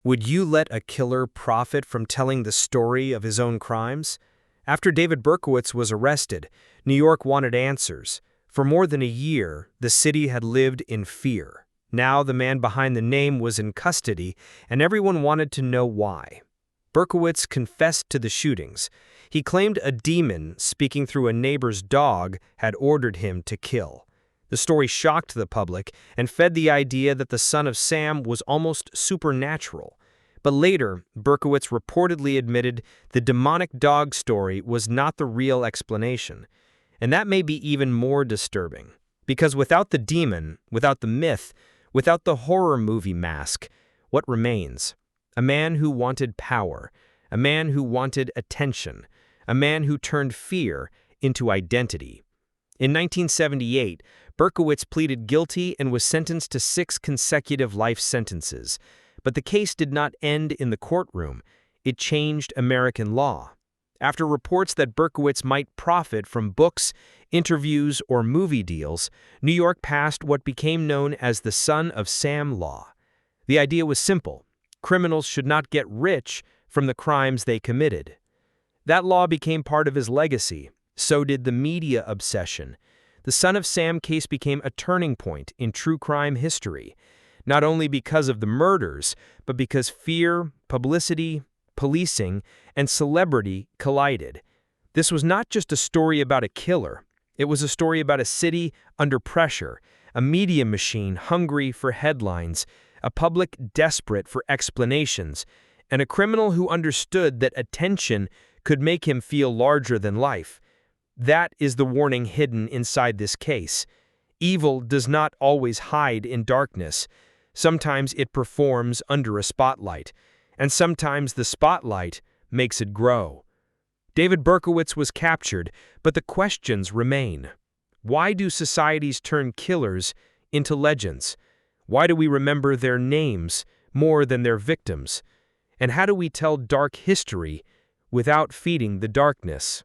Would you let a killer profit from telling the story of his own crimes? After David Berkowitz was arrested, New York wanted answers. For more than a year, the city had lived in fear. Now the man behind the name was in custody, and everyone wanted to know why. Berkowitz confessed to the shootings. He claimed a demon speaking through a neighbor's dog had ordered him to kill. The story shocked the public and fed the idea that the son of Sam was almost supernatural. But later, Berkowitz reportedly admitted the demonic dog story was not the real explanation. And that may be even more disturbing. Because without the demon, without the myth, without the horror movie mask, what remains? A man who wanted power, a man who wanted attention, a man who turned fear into identity. In 1978, Berkowitz pleaded guilty and was sentenced to 6 consecutive life sentences. But the case did not end in the courtroom. It changed American law. After reports that Berkowitz might profit from books, interviews, or movie deals, New York passed what became known as the Son of Sam law. The idea was simple. Criminals should not get rich from the crimes they committed. That law became part of his legacy. So did the media obsession. The Son of Sam case became a turning point in true crime history, not only because of the murders, but because fear, publicity, policing, and celebrity collided. This was not just a story about a killer. It was a story about a city under pressure, a media machine hungry for headlines, a public desperate for explanations, and a criminal who understood that attention could make him feel larger than life. That is the warning hidden inside this case. Evil does not always hide in darkness. Sometimes it performs under a spotlight, and sometimes the spotlight makes it grow. David Berkowitz was captured, but the questions remain. Why do societies turn killers into legends? Why do we remember their names more than their victims? And how do we tell dark history without feeding the darkness?